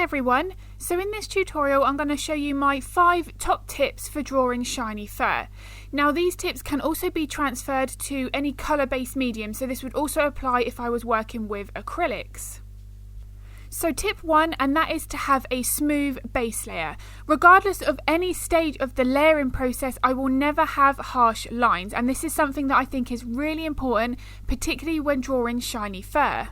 everyone, so in this tutorial I'm going to show you my 5 top tips for drawing shiny fur. Now these tips can also be transferred to any colour based medium, so this would also apply if I was working with acrylics. So tip 1, and that is to have a smooth base layer. Regardless of any stage of the layering process, I will never have harsh lines, and this is something that I think is really important, particularly when drawing shiny fur.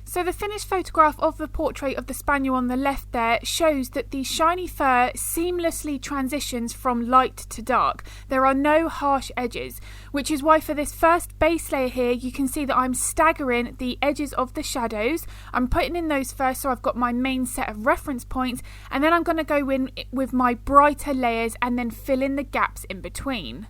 So the finished photograph of the portrait of the spaniel on the left there shows that the shiny fur seamlessly transitions from light to dark. There are no harsh edges, which is why for this first base layer here you can see that I'm staggering the edges of the shadows. I'm putting in those first so I've got my main set of reference points, and then I'm going to go in with my brighter layers and then fill in the gaps in between.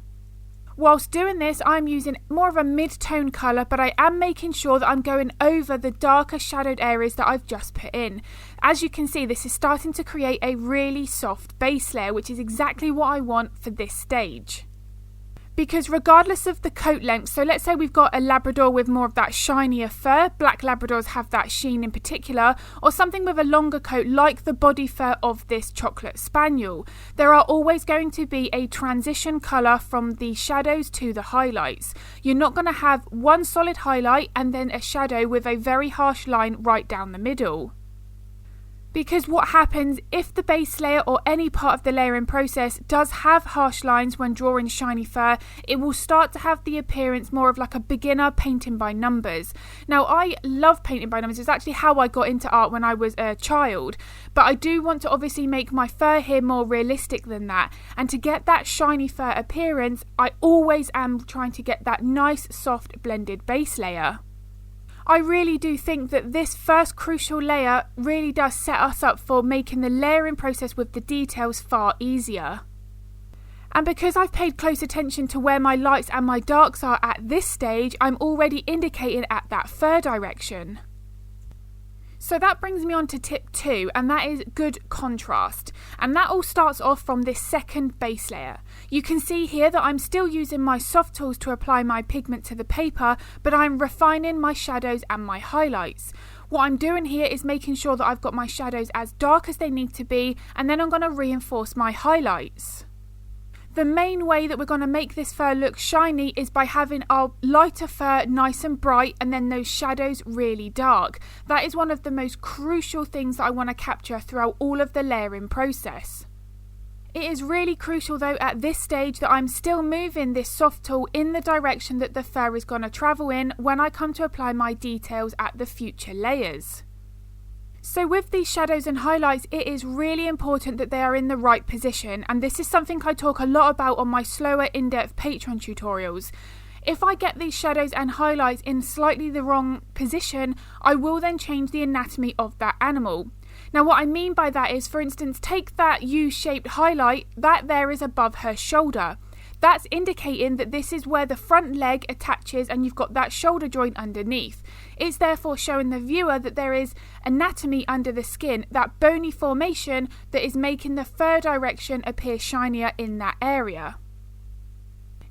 Whilst doing this, I'm using more of a mid-tone colour, but I am making sure that I'm going over the darker shadowed areas that I've just put in. As you can see, this is starting to create a really soft base layer, which is exactly what I want for this stage. Because regardless of the coat length, so let's say we've got a Labrador with more of that shinier fur, black Labradors have that sheen in particular, or something with a longer coat like the body fur of this chocolate spaniel, there are always going to be a transition colour from the shadows to the highlights. You're not going to have one solid highlight and then a shadow with a very harsh line right down the middle. Because what happens if the base layer or any part of the layering process does have harsh lines when drawing shiny fur, it will start to have the appearance more of like a beginner painting by numbers. Now I love painting by numbers, it's actually how I got into art when I was a child, but I do want to obviously make my fur here more realistic than that, and to get that shiny fur appearance I always am trying to get that nice soft blended base layer. I really do think that this first crucial layer really does set us up for making the layering process with the details far easier. And because I've paid close attention to where my lights and my darks are at this stage, I'm already indicating at that fur direction. So that brings me on to tip 2, and that is good contrast. And that all starts off from this second base layer. You can see here that I'm still using my soft tools to apply my pigment to the paper, but I'm refining my shadows and my highlights. What I'm doing here is making sure that I've got my shadows as dark as they need to be, and then I'm going to reinforce my highlights. The main way that we're going to make this fur look shiny is by having our lighter fur nice and bright and then those shadows really dark. That is one of the most crucial things that I want to capture throughout all of the layering process. It is really crucial though at this stage that I'm still moving this soft tool in the direction that the fur is going to travel in when I come to apply my details at the future layers. So with these shadows and highlights, it is really important that they are in the right position, and this is something I talk a lot about on my slower in-depth Patreon tutorials. If I get these shadows and highlights in slightly the wrong position, I will then change the anatomy of that animal. Now what I mean by that is, for instance, take that U-shaped highlight, that there is above her shoulder. That's indicating that this is where the front leg attaches and you've got that shoulder joint underneath. It's therefore showing the viewer that there is anatomy under the skin, that bony formation that is making the fur direction appear shinier in that area.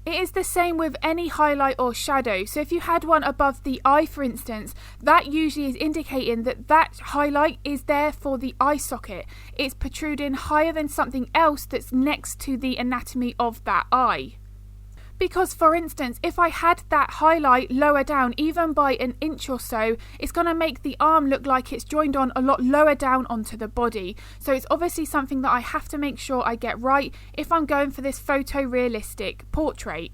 It is the same with any highlight or shadow. So if you had one above the eye, for instance, that usually is indicating that that highlight is there for the eye socket. It's protruding higher than something else that's next to the anatomy of that eye. Because for instance, if I had that highlight lower down, even by an inch or so, it's going to make the arm look like it's joined on a lot lower down onto the body. So it's obviously something that I have to make sure I get right if I'm going for this photorealistic portrait.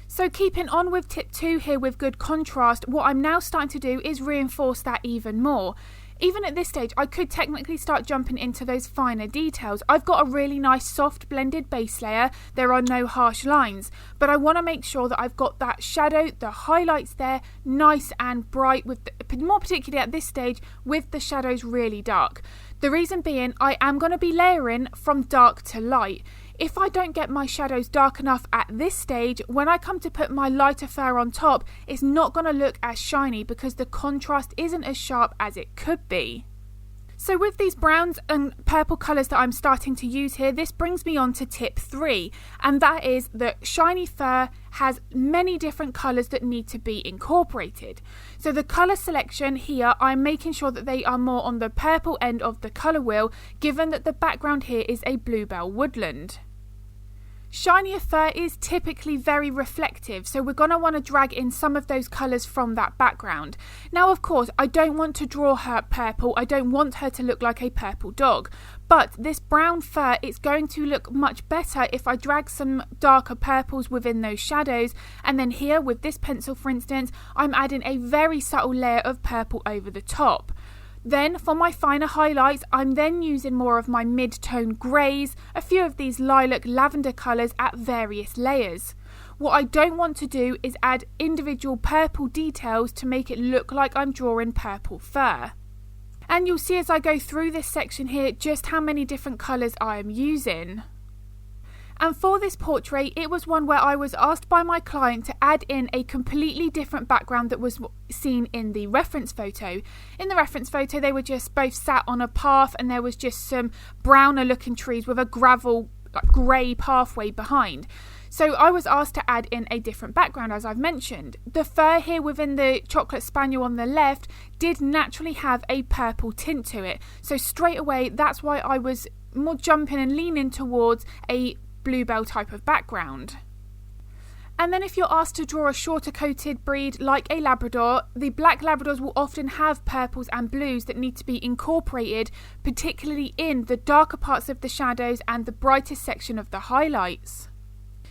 So keeping on with tip 2 here with good contrast, what I'm now starting to do is reinforce that even more. Even at this stage, I could technically start jumping into those finer details. I've got a really nice soft blended base layer, there are no harsh lines, but I want to make sure that I've got that shadow, the highlights there, nice and bright, with more particularly at this stage, with the shadows really dark. The reason being, I am going to be layering from dark to light. If I don't get my shadows dark enough at this stage, when I come to put my lighter fur on top, it's not going to look as shiny because the contrast isn't as sharp as it could be. So with these browns and purple colours that I'm starting to use here, this brings me on to tip 3, and that is that shiny fur has many different colours that need to be incorporated. So the colour selection here, I'm making sure that they are more on the purple end of the colour wheel, given that the background here is a bluebell woodland. Shinier fur is typically very reflective, so we're going to want to drag in some of those colours from that background. Now, of course, I don't want to draw her purple. I don't want her to look like a purple dog. But this brown fur, it's going to look much better if I drag some darker purples within those shadows. And then here with this pencil, for instance, I'm adding a very subtle layer of purple over the top. Then for my finer highlights, I'm then using more of my mid-tone greys, a few of these lilac lavender colours at various layers. What I don't want to do is add individual purple details to make it look like I'm drawing purple fur. And you'll see as I go through this section here just how many different colours I am using. And for this portrait, it was one where I was asked by my client to add in a completely different background that was seen in the reference photo. In the reference photo, they were just both sat on a path and there was just some browner looking trees with a gravel, grey pathway behind. So I was asked to add in a different background, as I've mentioned. The fur here within the Cocker Spaniel on the left did naturally have a purple tint to it. So straight away, that's why I was more jumping and leaning towards a bluebell type of background. And then if you're asked to draw a shorter coated breed like a Labrador, the black Labradors will often have purples and blues that need to be incorporated, particularly in the darker parts of the shadows and the brightest section of the highlights.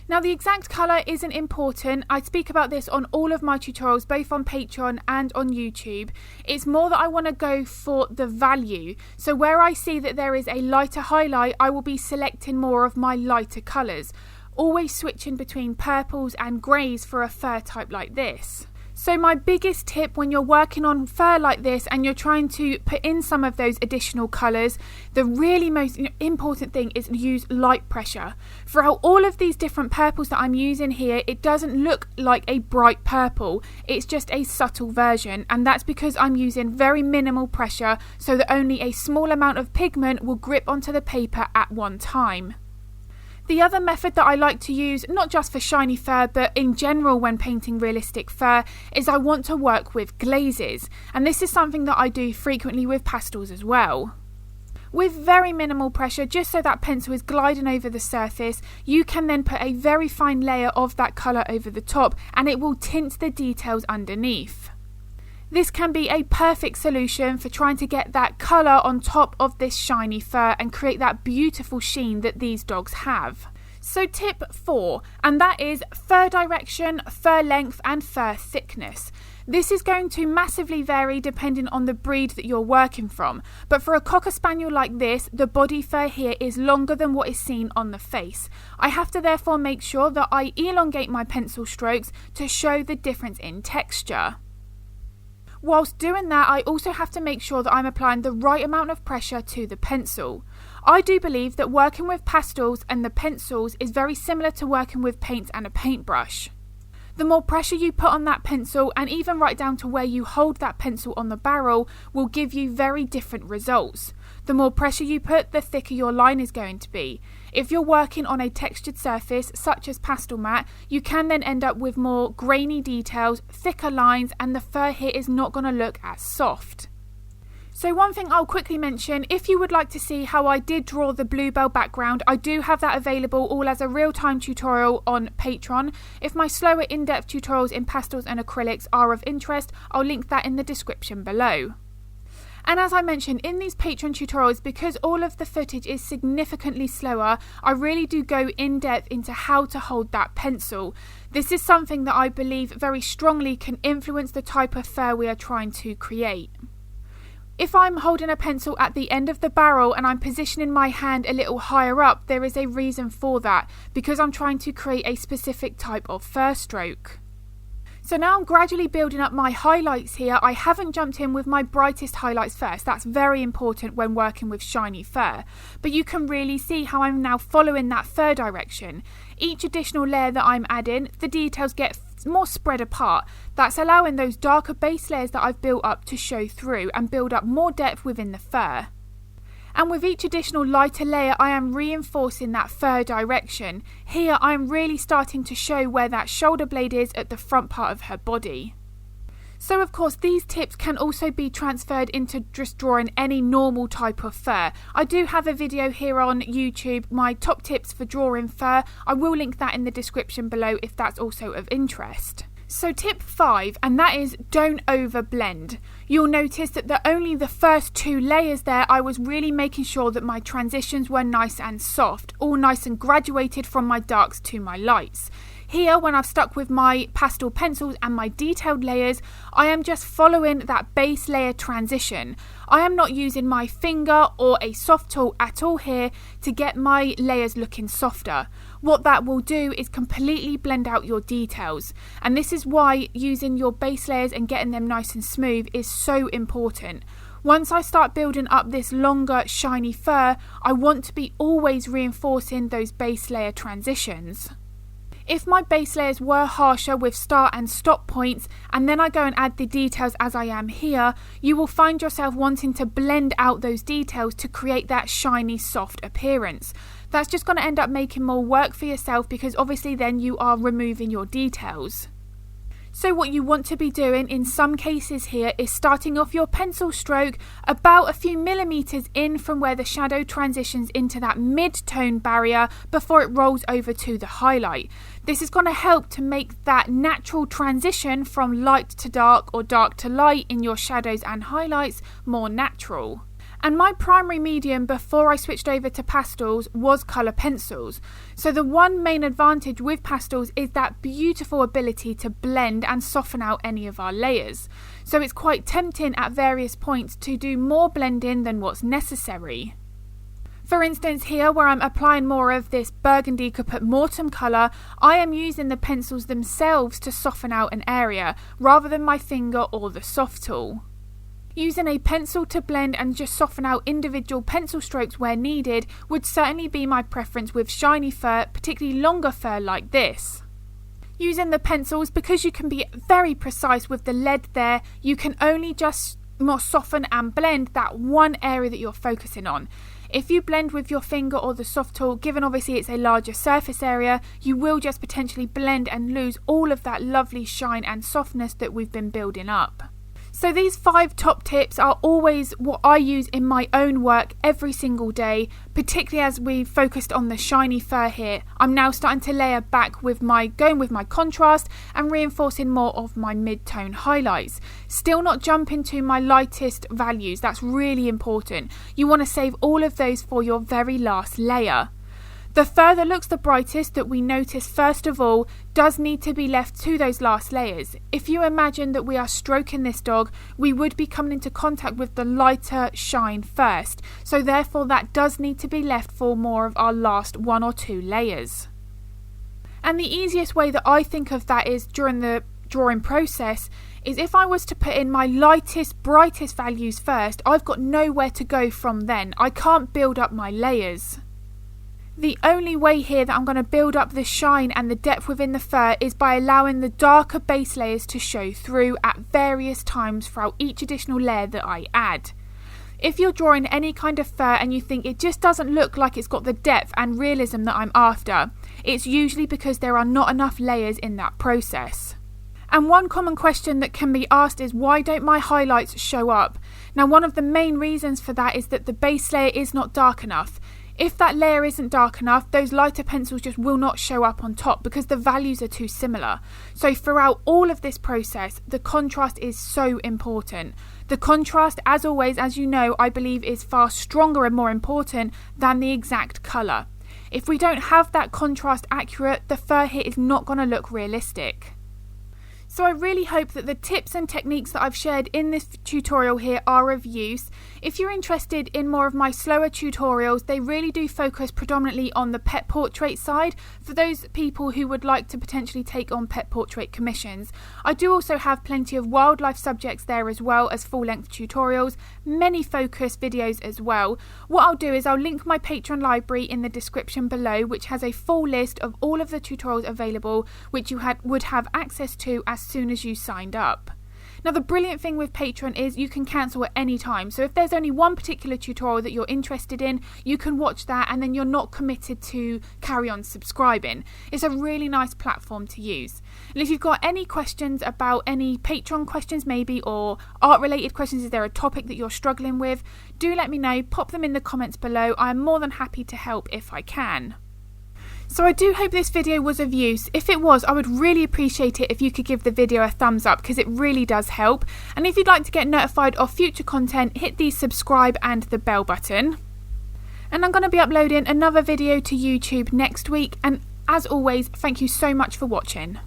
Now the exact colour isn't important. I speak about this on all of my tutorials, both on Patreon and on YouTube. It's more that I want to go for the value. So where I see that there is a lighter highlight, I will be selecting more of my lighter colours, always switching between purples and greys for a fur type like this. So my biggest tip when you're working on fur like this and you're trying to put in some of those additional colours, the really most important thing is use light pressure. For all of these different purples that I'm using here, it doesn't look like a bright purple, it's just a subtle version, and that's because I'm using very minimal pressure so that only a small amount of pigment will grip onto the paper at one time. The other method that I like to use, not just for shiny fur, but in general when painting realistic fur, is I want to work with glazes. And this is something that I do frequently with pastels as well. With very minimal pressure, just so that pencil is gliding over the surface, you can then put a very fine layer of that colour over the top and it will tint the details underneath. This can be a perfect solution for trying to get that colour on top of this shiny fur and create that beautiful sheen that these dogs have. So tip 4, and that is fur direction, fur length and fur thickness. This is going to massively vary depending on the breed that you're working from, but for a Cocker Spaniel like this, the body fur here is longer than what is seen on the face. I have to therefore make sure that I elongate my pencil strokes to show the difference in texture. Whilst doing that, I also have to make sure that I'm applying the right amount of pressure to the pencil. I do believe that working with pastels and the pencils is very similar to working with paints and a paintbrush. The more pressure you put on that pencil, and even right down to where you hold that pencil on the barrel, will give you very different results. The more pressure you put, the thicker your line is going to be. If you're working on a textured surface, such as Pastelmat, you can then end up with more grainy details, thicker lines, and the fur here is not going to look as soft. So one thing I'll quickly mention, if you would like to see how I did draw the bluebell background, I do have that available all as a real-time tutorial on Patreon. If my slower in-depth tutorials in pastels and acrylics are of interest, I'll link that in the description below. And as I mentioned, in these Patreon tutorials, because all of the footage is significantly slower, I really do go in depth into how to hold that pencil. This is something that I believe very strongly can influence the type of fur we are trying to create. If I'm holding a pencil at the end of the barrel and I'm positioning my hand a little higher up, there is a reason for that, because I'm trying to create a specific type of fur stroke. So now I'm gradually building up my highlights here. I haven't jumped in with my brightest highlights first. That's very important when working with shiny fur. But you can really see how I'm now following that fur direction. Each additional layer that I'm adding, the details get more spread apart. That's allowing those darker base layers that I've built up to show through and build up more depth within the fur. And with each additional lighter layer, I am reinforcing that fur direction. Here, I am really starting to show where that shoulder blade is at the front part of her body. So of course these tips can also be transferred into just drawing any normal type of fur. I do have a video here on YouTube, my top tips for drawing fur. I will link that in the description below if that's also of interest. So tip 5, and that is don't over blend. You'll notice that only the first 2 layers there, I was really making sure that my transitions were nice and soft, all nice and graduated from my darks to my lights. Here, when I've stuck with my pastel pencils and my detailed layers, I am just following that base layer transition. I am not using my finger or a soft tool at all here to get my layers looking softer. What that will do is completely blend out your details. And this is why using your base layers and getting them nice and smooth is so important. Once I start building up this longer, shiny fur, I want to be always reinforcing those base layer transitions. If my base layers were harsher with start and stop points, and then I go and add the details as I am here, you will find yourself wanting to blend out those details to create that shiny, soft appearance. That's just going to end up making more work for yourself because obviously then you are removing your details. So what you want to be doing in some cases here is starting off your pencil stroke about a few millimeters in from where the shadow transitions into that mid-tone barrier before it rolls over to the highlight. This is going to help to make that natural transition from light to dark or dark to light in your shadows and highlights more natural. And my primary medium before I switched over to pastels was colour pencils. So the one main advantage with pastels is that beautiful ability to blend and soften out any of our layers. So it's quite tempting at various points to do more blending than what's necessary. For instance, here where I'm applying more of this burgundy Caput Mortuum colour, I am using the pencils themselves to soften out an area rather than my finger or the soft tool. Using a pencil to blend and just soften out individual pencil strokes where needed would certainly be my preference with shiny fur, particularly longer fur like this. Using the pencils, because you can be very precise with the lead there, you can only just more soften and blend that one area that you're focusing on. If you blend with your finger or the soft tool, given obviously it's a larger surface area, you will just potentially blend and lose all of that lovely shine and softness that we've been building up. So these 5 top tips are always what I use in my own work every single day, particularly as we focused on the shiny fur here. I'm now starting to layer back with going with my contrast and reinforcing more of my mid-tone highlights. Still not jumping to my lightest values, that's really important. You want to save all of those for your very last layer. The fur that looks the brightest that we notice first of all does need to be left to those last layers. If you imagine that we are stroking this dog, we would be coming into contact with the lighter shine first. So therefore that does need to be left for more of our last 1 or 2 layers. And the easiest way that I think of that is during the drawing process is if I was to put in my lightest, brightest values first, I've got nowhere to go from then. I can't build up my layers. The only way here that I'm going to build up the shine and the depth within the fur is by allowing the darker base layers to show through at various times throughout each additional layer that I add. If you're drawing any kind of fur and you think it just doesn't look like it's got the depth and realism that I'm after, it's usually because there are not enough layers in that process. And one common question that can be asked is, why don't my highlights show up? Now, one of the main reasons for that is that the base layer is not dark enough. If that layer isn't dark enough, those lighter pencils just will not show up on top because the values are too similar. So throughout all of this process, the contrast is so important. The contrast, as always, as you know, I believe is far stronger and more important than the exact colour. If we don't have that contrast accurate, the fur here is not going to look realistic. So I really hope that the tips and techniques that I've shared in this tutorial here are of use. If you're interested in more of my slower tutorials, they really do focus predominantly on the pet portrait side for those people who would like to potentially take on pet portrait commissions. I do also have plenty of wildlife subjects there as well as full-length tutorials, many focus videos as well. What I'll do is I'll link my Patreon library in the description below, which has a full list of all of the tutorials available which you would have access to as soon as you signed up. Now the brilliant thing with Patreon is you can cancel at any time. So if there's only one particular tutorial that you're interested in, you can watch that and then you're not committed to carry on subscribing. It's a really nice platform to use. And if you've got any questions about any Patreon questions maybe, or art related questions, is there a topic that you're struggling with, do let me know, pop them in the comments below. I'm more than happy to help if I can. So I do hope this video was of use. If it was, I would really appreciate it if you could give the video a thumbs up, because it really does help. And if you'd like to get notified of future content, hit the subscribe and the bell button. And I'm going to be uploading another video to YouTube next week. And as always, thank you so much for watching.